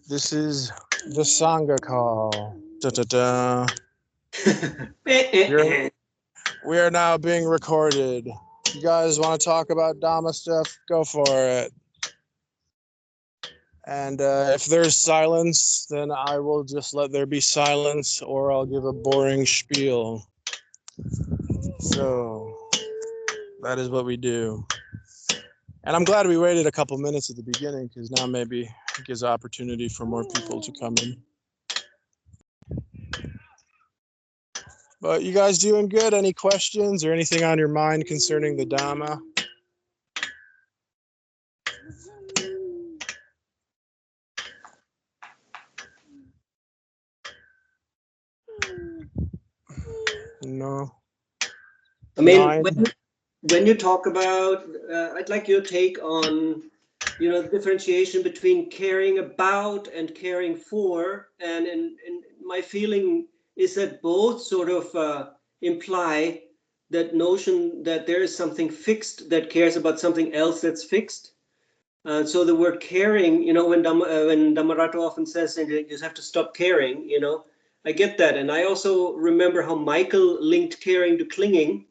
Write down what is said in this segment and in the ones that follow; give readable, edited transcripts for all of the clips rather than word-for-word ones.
This is the Sangha call. Da, da, da. We are now being recorded. You guys want to talk about Dhamma stuff? Go for it. And if there's silence, then I will just let there be silence, or I'll give a boring spiel. So that is what we do. And I'm glad we waited a couple minutes at the beginning, because now maybe it gives opportunity for more people to come in. But you guys doing good? Any questions or anything on your mind concerning the Dhamma? No. I mean, when you talk about, I'd like your take on, the differentiation between caring about and caring for. And my feeling is that both sort of imply that notion that there is something fixed that cares about something else that's fixed. So the word caring, when Dhammarato often says you just have to stop caring, I get that. And I also remember how Michael linked caring to clinging,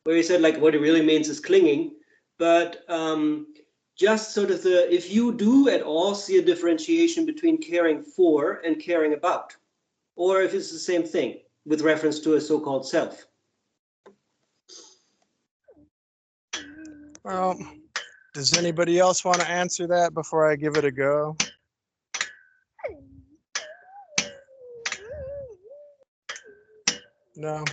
where he said like what it really means is clinging. But just sort of if you do at all see a differentiation between caring for and caring about, or if it's the same thing with reference to a so-called self. Well, does anybody else want to answer that before I give it a go? No.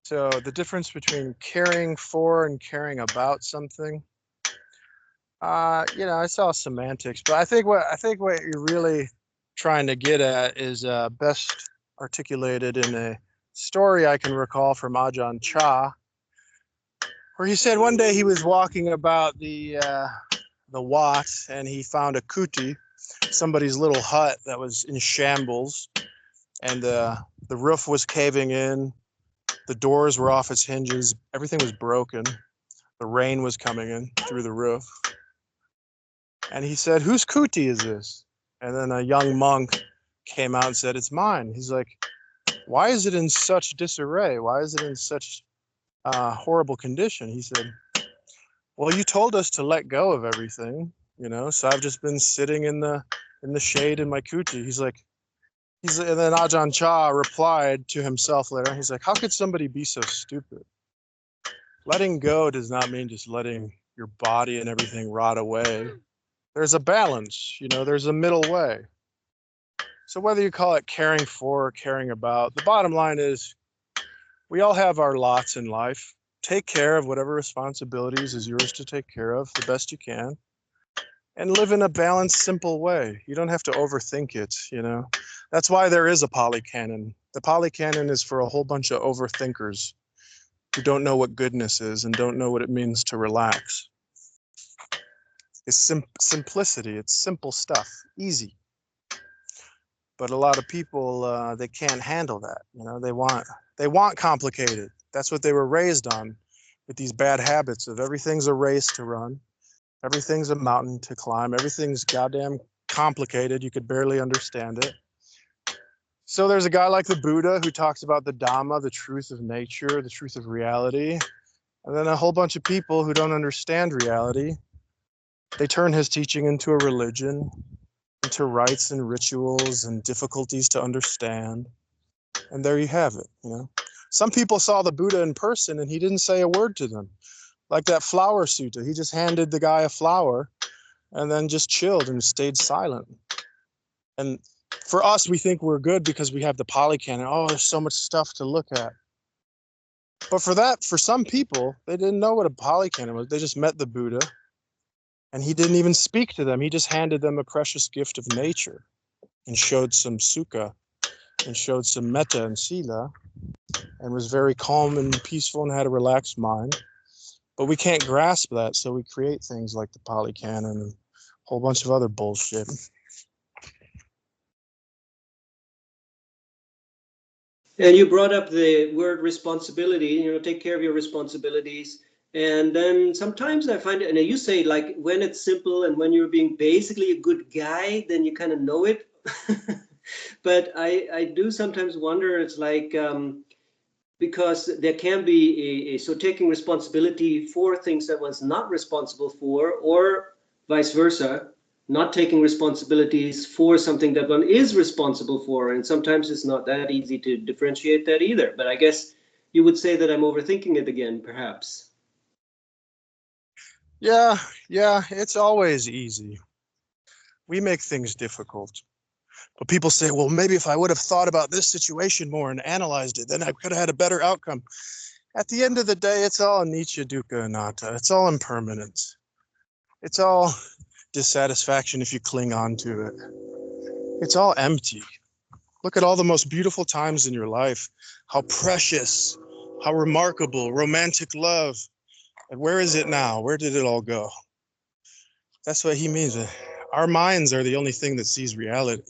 So the difference between caring for and caring about something, it's all semantics, but I think what you're really trying to get at is best articulated in a story I can recall from Ajahn Chah, where he said one day he was walking about the Wat and he found a kuti, somebody's little hut that was in shambles, and the roof was caving in. The doors were off its hinges. Everything was broken. The rain was coming in through the roof. And he said, "Whose kuti is this?" And then a young monk came out and said, "It's mine." He's like, "Why is it in such disarray? Why is it in such horrible condition?" He said, "Well, you told us to let go of everything, so I've just been sitting in the shade in my kuti." And then Ajahn Chah replied to himself later. He's like, "How could somebody be so stupid? Letting go does not mean just letting your body and everything rot away. There's a balance, there's a middle way." So whether you call it caring for or caring about, the bottom line is we all have our lots in life. Take care of whatever responsibilities is yours to take care of the best you can. And live in a balanced, simple way. You don't have to overthink it, That's why there is a Pali Canon. The Pali Canon is for a whole bunch of overthinkers who don't know what goodness is and don't know what it means to relax. It's simplicity. It's simple stuff, easy. But a lot of people, they can't handle that. They want complicated. That's what they were raised on, with these bad habits of everything's a race to run. Everything's a mountain to climb. Everything's goddamn complicated. You could barely understand it. So there's a guy like the Buddha who talks about the Dhamma, the truth of nature, the truth of reality. And then a whole bunch of people who don't understand reality, they turn his teaching into a religion, into rites and rituals and difficulties to understand. And there you have it, Some people saw the Buddha in person and he didn't say a word to them. Like that flower sutta, he just handed the guy a flower and then just chilled and stayed silent. And for us, we think we're good because we have the Pali Canon. Oh, there's so much stuff to look at. But for some people, they didn't know what a Pali Canon was. They just met the Buddha and he didn't even speak to them. He just handed them a precious gift of nature and showed some sukha and showed some metta and sila and was very calm and peaceful and had a relaxed mind. But we can't grasp that, so we create things like the Pali Canon and a whole bunch of other bullshit. And you brought up the word responsibility, take care of your responsibilities. And then sometimes I find it, and you say like when it's simple and when you're being basically a good guy, then you kind of know it. But I do sometimes wonder, it's like, because there can be so taking responsibility for things that one's not responsible for, or vice versa, not taking responsibilities for something that one is responsible for. And sometimes it's not that easy to differentiate that either. But I guess you would say that I'm overthinking it again, perhaps. Yeah, it's always easy. We make things difficult. But people say, well, maybe if I would have thought about this situation more and analyzed it, then I could have had a better outcome. At the end of the day, it's all anicca, dukkha, anatta. It's all impermanence. It's all dissatisfaction if you cling on to it. It's all empty. Look at all the most beautiful times in your life. How precious, how remarkable, romantic love. And where is it now? Where did it all go? That's what he means. Our minds are the only thing that sees reality.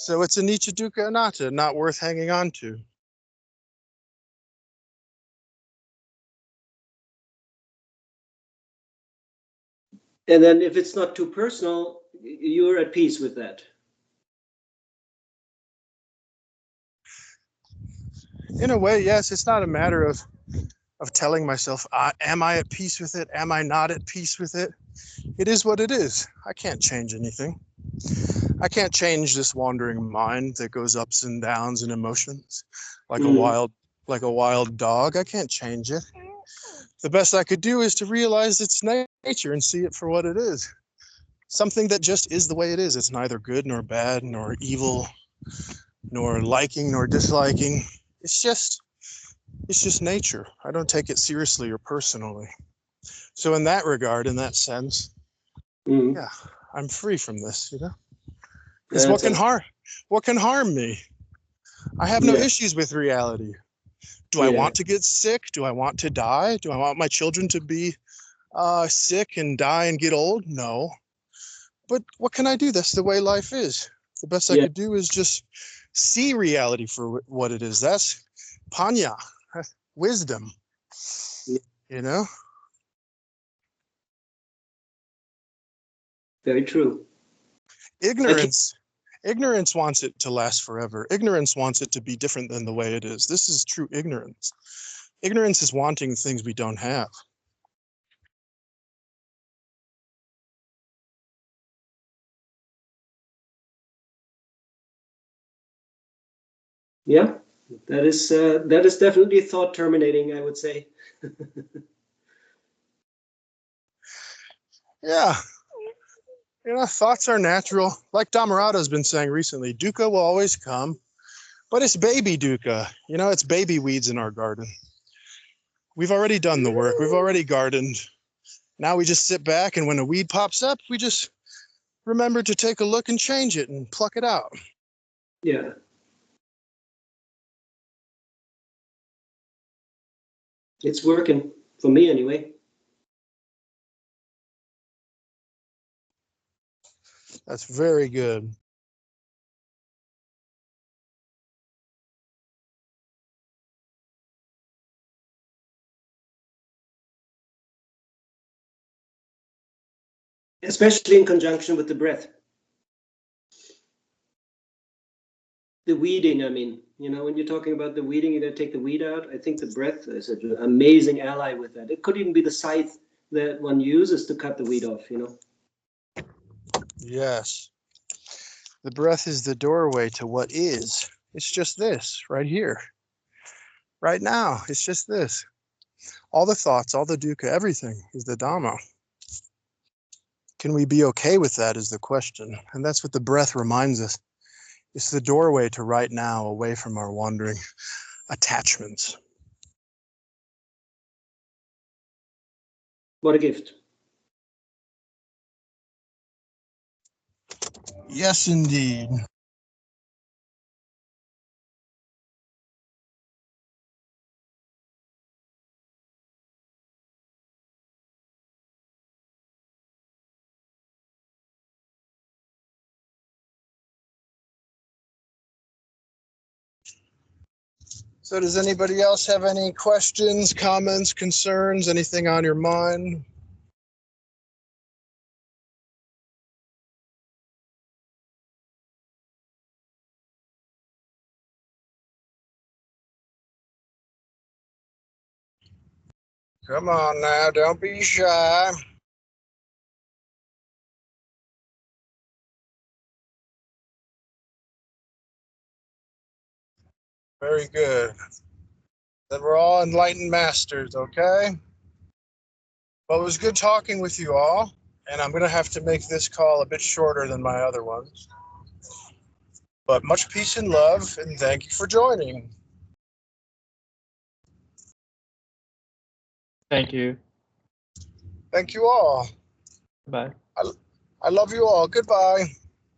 So it's anicca, dukkha, anatta, not worth hanging on to. And then if it's not too personal, you're at peace with that. In a way, yes. It's not a matter of telling myself, am I at peace with it? Am I not at peace with it? It is what it is. I can't change anything. I can't change this wandering mind that goes ups and downs in emotions like a wild dog. I can't change it. The best I could do is to realize its nature and see it for what it is. Something that just is the way it is. It's neither good nor bad, nor evil, nor liking nor disliking. It's just nature. I don't take it seriously or personally. So in that regard, in that sense, yeah, I'm free from this, Because what can harm me? I have no issues with reality. Do I want to get sick? Do I want to die? Do I want my children to be sick and die and get old? No. But what can I do? That's the way life is. The best I could do is just see reality for what it is. That's panya, wisdom, Very true. Ignorance wants it to last forever. Ignorance wants it to be different than the way it is. This is true ignorance. Ignorance is wanting things we don't have. Yeah, that is definitely thought terminating, I would say. Yeah. Thoughts are natural. Like Dhammarato has been saying recently, dukkha will always come, but it's baby dukkha. It's baby weeds in our garden. We've already done the work. We've already gardened. Now we just sit back, and when a weed pops up, we just remember to take a look and change it and pluck it out. Yeah. It's working, for me anyway. That's very good. Especially in conjunction with the breath. The weeding, I mean, when you're talking about the weeding, you got to take the weed out. I think the breath is an amazing ally with that. It could even be the scythe that one uses to cut the weed off, Yes. The breath is the doorway to what is. It's just this right here. Right now, it's just this. All the thoughts, all the dukkha, everything is the Dhamma. Can we be okay with that is the question. And that's what the breath reminds us. It's the doorway to right now, away from our wandering attachments. What a gift. Yes, indeed. So does anybody else have any questions, comments, concerns, anything on your mind? Come on now, don't be shy. Very good. Then we're all enlightened masters, okay? Well, it was good talking with you all, and I'm going to have to make this call a bit shorter than my other ones. But much peace and love, and thank you for joining. Thank you. Thank you all. Bye. I love you all. Goodbye.